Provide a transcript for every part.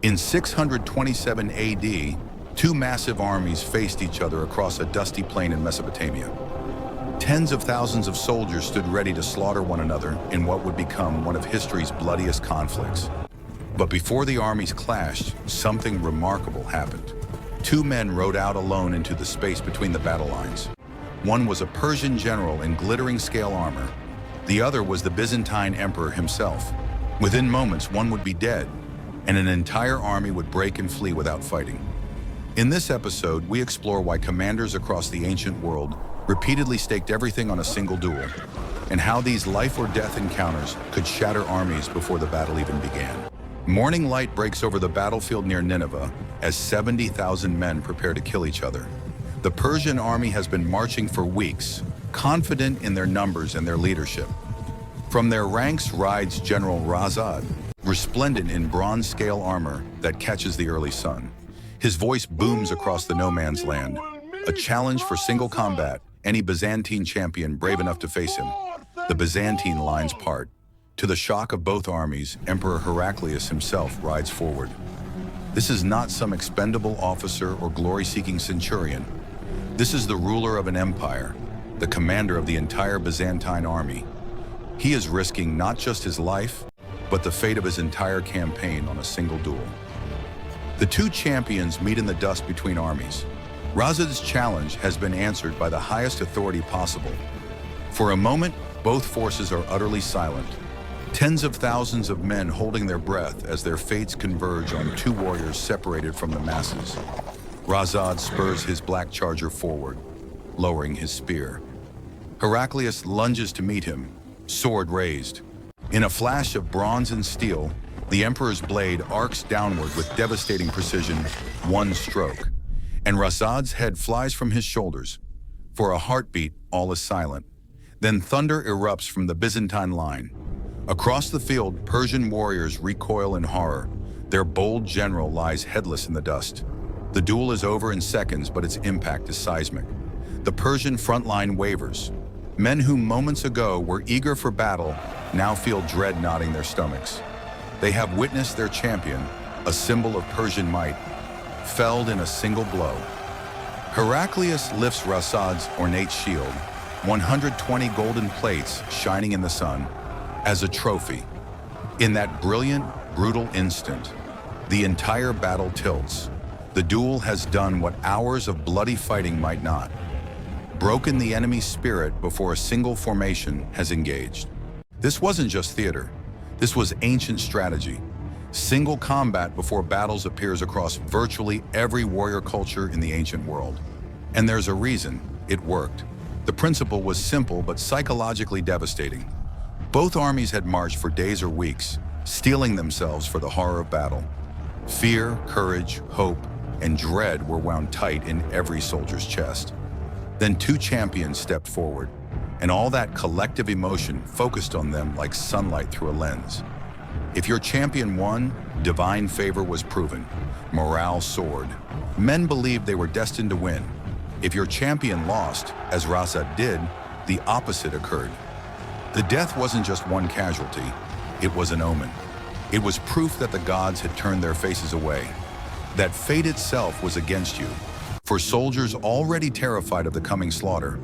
In 627 AD, two massive armies faced each other across a dusty plain in Mesopotamia. Tens of thousands of soldiers stood ready to slaughter one another in what would become one of history's bloodiest conflicts. But before the armies clashed, something remarkable happened. Two men rode out alone into the space between the battle lines. One was a Persian general in glittering scale armor. The other was the Byzantine emperor himself. Within moments, one would be dead, and an entire army would break and flee without fighting. In this episode, we explore why commanders across the ancient world repeatedly staked everything on a single duel, and how these life or death encounters could shatter armies before the battle even began. Morning light breaks over the battlefield near Nineveh as 70,000 men prepare to kill each other. The Persian army has been marching for weeks, confident in their numbers and their leadership. From their ranks rides General Rhahzadh, resplendent in bronze-scale armor that catches the early sun. His voice booms across the no-man's land, a challenge for single combat, any Byzantine champion brave enough to face him. The Byzantine lines part. To the shock of both armies, Emperor Heraclius himself rides forward. This is not some expendable officer or glory-seeking centurion. This is the ruler of an empire, the commander of the entire Byzantine army. He is risking not just his life, but the fate of his entire campaign on a single duel. The two champions meet in the dust between armies. Rhahzadh's challenge has been answered by the highest authority possible. For a moment, both forces are utterly silent. Tens of thousands of men holding their breath as their fates converge on two warriors separated from the masses. Rhahzadh spurs his black charger forward, lowering his spear. Heraclius lunges to meet him, sword raised. In a flash of bronze and steel, the emperor's blade arcs downward with devastating precision, one stroke. And Rhahzadh's head flies from his shoulders. For a heartbeat, all is silent. Then thunder erupts from the Byzantine line. Across the field, Persian warriors recoil in horror. Their bold general lies headless in the dust. The duel is over in seconds, but its impact is seismic. The Persian front line wavers. Men who moments ago were eager for battle now feel dread knotting their stomachs. They have witnessed their champion, a symbol of Persian might, felled in a single blow. Heraclius lifts Rhahzadh's ornate shield, 120 golden plates shining in the sun, as a trophy. In that brilliant, brutal instant, the entire battle tilts. The duel has done what hours of bloody fighting might not. Broken the enemy's spirit before a single formation has engaged. This wasn't just theater. This was ancient strategy. Single combat before battles appears across virtually every warrior culture in the ancient world. And there's a reason it worked. The principle was simple but psychologically devastating. Both armies had marched for days or weeks, steeling themselves for the horror of battle. Fear, courage, hope, and dread were wound tight in every soldier's chest. Then two champions stepped forward, and all that collective emotion focused on them like sunlight through a lens. If your champion won, divine favor was proven. Morale soared. Men believed they were destined to win. If your champion lost, as Rhahzadh did, the opposite occurred. The death wasn't just one casualty, it was an omen. It was proof that the gods had turned their faces away, that fate itself was against you. For soldiers already terrified of the coming slaughter,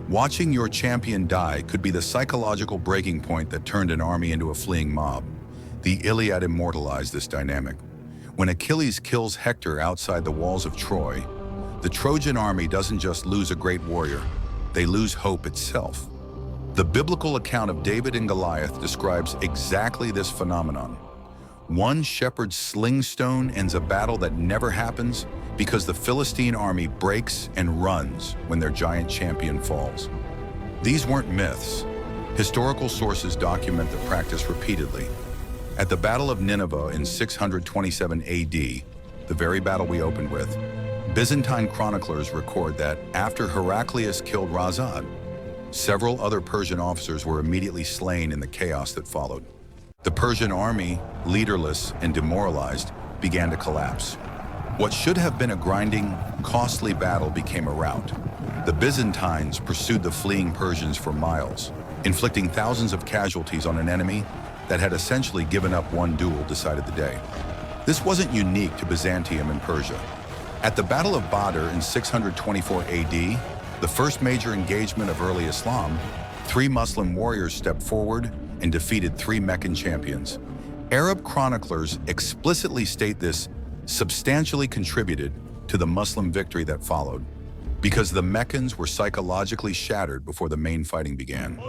watching your champion die could be the psychological breaking point that turned an army into a fleeing mob. The Iliad immortalized this dynamic. When Achilles kills Hector outside the walls of Troy, the Trojan army doesn't just lose a great warrior, they lose hope itself. The biblical account of David and Goliath describes exactly this phenomenon. One shepherd's sling stone ends a battle that never happens because the Philistine army breaks and runs when their giant champion falls. These weren't myths. Historical sources document the practice repeatedly. At the Battle of Nineveh in 627 AD, the very battle we opened with, Byzantine chroniclers record that after Heraclius killed Rhahzadh, several other Persian officers were immediately slain in the chaos that followed. The Persian army, leaderless and demoralized, began to collapse. What should have been a grinding, costly battle became a rout. The Byzantines pursued the fleeing Persians for miles, inflicting thousands of casualties on an enemy that had essentially given up. One duel decided the day. This wasn't unique to Byzantium and Persia. At the Battle of Badr in 624 AD, the first major engagement of early Islam, 3 Muslim warriors stepped forward and defeated 3 Meccan champions. Arab chroniclers explicitly state this substantially contributed to the Muslim victory that followed, because the Meccans were psychologically shattered before the main fighting began.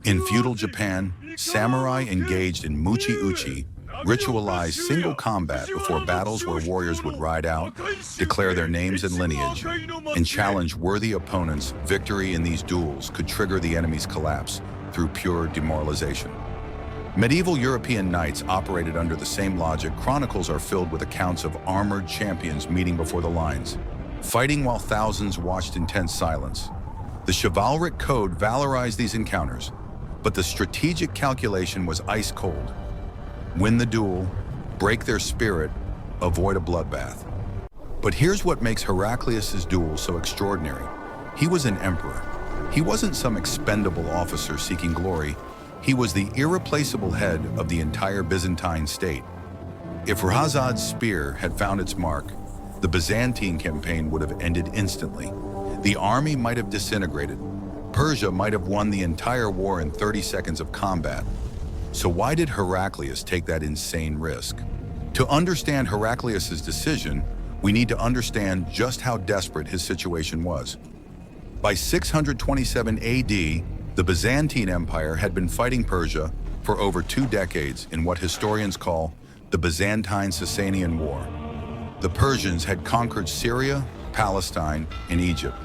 In feudal Japan, samurai engaged in muchi-uchi, ritualized single combat before battles where warriors would ride out, declare their names and lineage, and challenge worthy opponents. Victory in these duels could trigger the enemy's collapse through pure demoralization. Medieval European knights operated under the same logic. Chronicles are filled with accounts of armored champions meeting before the lines, fighting while thousands watched in tense silence. The chivalric code valorized these encounters, but the strategic calculation was ice cold. Win the duel, break their spirit, avoid a bloodbath. But here's what makes Heraclius' duel so extraordinary. He was an emperor. He wasn't some expendable officer seeking glory. He was the irreplaceable head of the entire Byzantine state. If Rhahzad's spear had found its mark, the Byzantine campaign would have ended instantly. The army might have disintegrated. Persia might have won the entire war in 30 seconds of combat. So why did Heraclius take that insane risk? To understand Heraclius' decision, we need to understand just how desperate his situation was. By 627 AD, the Byzantine Empire had been fighting Persia for over 2 decades in what historians call the Byzantine-Sasanian War. The Persians had conquered Syria, Palestine, and Egypt.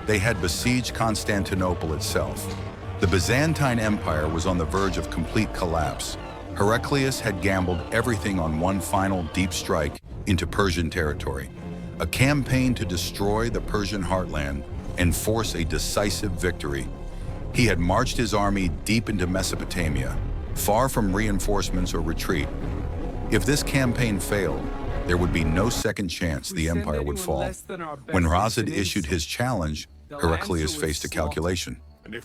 They had besieged Constantinople itself. The Byzantine Empire was on the verge of complete collapse. Heraclius had gambled everything on one final deep strike into Persian territory, a campaign to destroy the Persian heartland and force a decisive victory. He had marched his army deep into Mesopotamia, far from reinforcements or retreat. If this campaign failed, there would be no second chance the empire would fall. When Rhahzadh issued his challenge, Heraclius faced a calculation.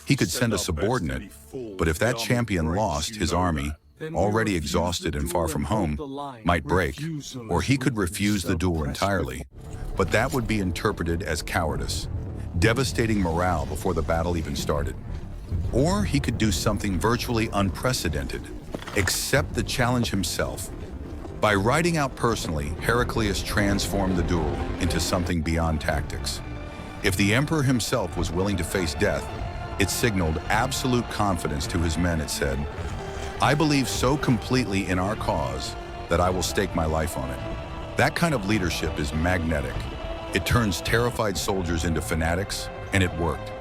He could send a subordinate, but if that champion lost, his army, already exhausted and far from home, might break, or he could refuse the duel entirely. But that would be interpreted as cowardice, devastating morale before the battle even started. Or he could do something virtually unprecedented, accept the challenge himself. By riding out personally, Heraclius transformed the duel into something beyond tactics. If the emperor himself was willing to face death, it signaled absolute confidence to his men. It said, "I believe so completely in our cause that I will stake my life on it." That kind of leadership is magnetic. It turns terrified soldiers into fanatics, and it worked.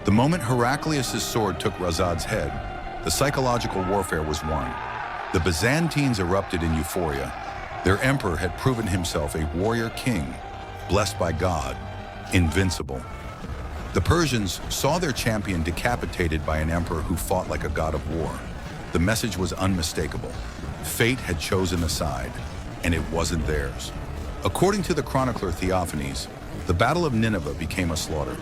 The moment Heraclius' sword took Rhahzadh's head, the psychological warfare was won. The Byzantines erupted in euphoria. Their emperor had proven himself a warrior king, blessed by God, invincible. The Persians saw their champion decapitated by an emperor who fought like a god of war. The message was unmistakable. Fate had chosen a side, and it wasn't theirs. According to the chronicler Theophanes, the Battle of Nineveh became a slaughter.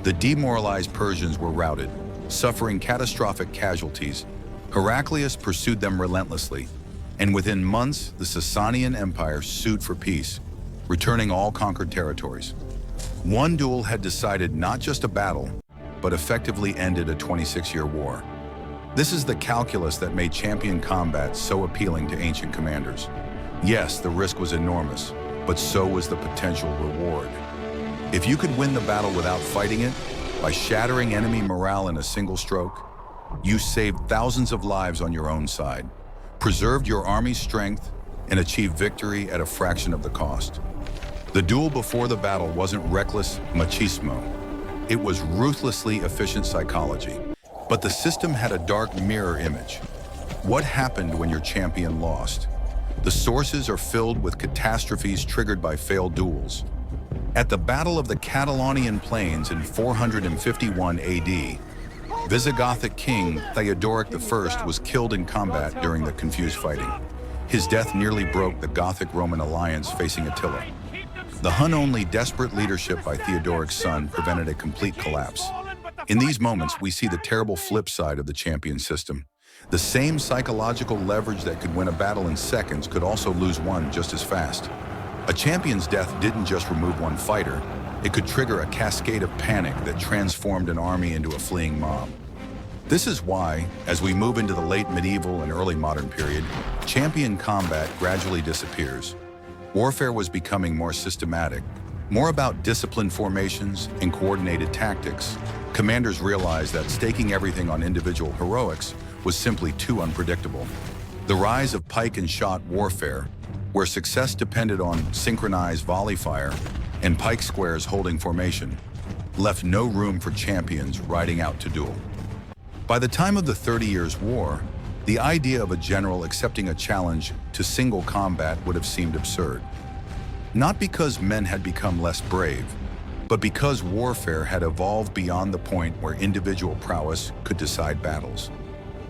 The demoralized Persians were routed, suffering catastrophic casualties. Heraclius pursued them relentlessly, and within months, the Sasanian Empire sued for peace, returning all conquered territories. One duel had decided not just a battle, but effectively ended a 26-year war. This is the calculus that made champion combat so appealing to ancient commanders. Yes, the risk was enormous, but so was the potential reward. If you could win the battle without fighting it, by shattering enemy morale in a single stroke, you saved thousands of lives on your own side, preserved your army's strength, and achieved victory at a fraction of the cost. The duel before the battle wasn't reckless machismo. It was ruthlessly efficient psychology. But the system had a dark mirror image. What happened when your champion lost? The sources are filled with catastrophes triggered by failed duels. At the Battle of the Catalonian Plains in 451 AD, Visigothic king Theodoric I was killed in combat during the confused fighting. His death nearly broke the Gothic-Roman alliance facing Attila. The Hun-only desperate leadership by Theodoric's son prevented a complete collapse. In these moments, we see the terrible flip side of the champion system. The same psychological leverage that could win a battle in seconds could also lose one just as fast. A champion's death didn't just remove one fighter, it could trigger a cascade of panic that transformed an army into a fleeing mob. This is why, as we move into the late medieval and early modern period, champion combat gradually disappears. Warfare was becoming more systematic, more about disciplined formations and coordinated tactics. Commanders realized that staking everything on individual heroics was simply too unpredictable. The rise of pike and shot warfare, where success depended on synchronized volley fire and pike squares holding formation, left no room for champions riding out to duel. By the time of the 30 Years' War, the idea of a general accepting a challenge to single combat would have seemed absurd. Not because men had become less brave, but because warfare had evolved beyond the point where individual prowess could decide battles.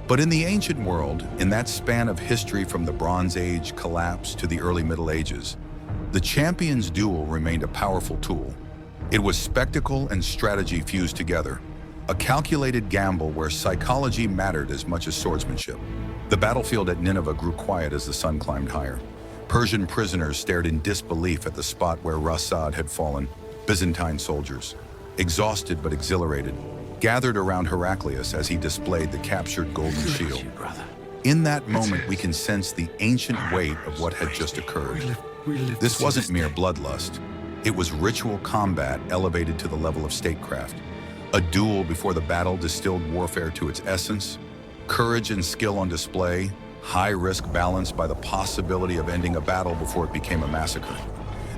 But in the ancient world, in that span of history from the Bronze Age collapse to the early Middle Ages, the champion's duel remained a powerful tool. It was spectacle and strategy fused together, a calculated gamble where psychology mattered as much as swordsmanship. The battlefield at Nineveh grew quiet as the sun climbed higher. Persian prisoners stared in disbelief at the spot where Rhahzadh had fallen. Byzantine soldiers, exhausted but exhilarated, gathered around Heraclius as he displayed the captured golden shield. In that moment, we can sense the ancient weight of what had just occurred. This wasn't mere bloodlust. It was ritual combat elevated to the level of statecraft. A duel before the battle distilled warfare to its essence, courage and skill on display, high risk balanced by the possibility of ending a battle before it became a massacre.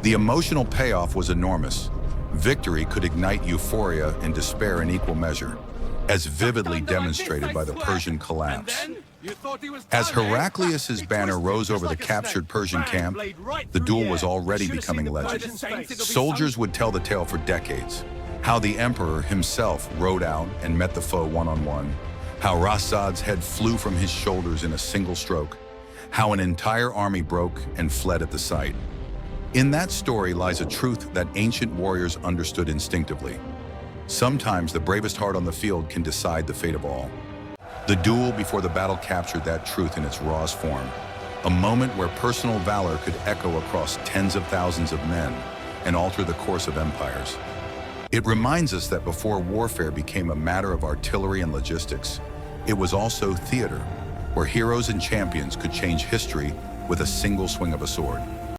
The emotional payoff was enormous. Victory could ignite euphoria and despair in equal measure, as vividly demonstrated by the Persian collapse. As Heraclius's banner rose over the captured Persian camp, the duel was already becoming legend. Soldiers would tell the tale for decades, how the emperor himself rode out and met the foe one-on-one, how Rhahzadh's head flew from his shoulders in a single stroke, how an entire army broke and fled at the sight. In that story lies a truth that ancient warriors understood instinctively. Sometimes the bravest heart on the field can decide the fate of all. The duel before the battle captured that truth in its rawest form, a moment where personal valor could echo across tens of thousands of men and alter the course of empires. It reminds us that before warfare became a matter of artillery and logistics, it was also theater, where heroes and champions could change history with a single swing of a sword.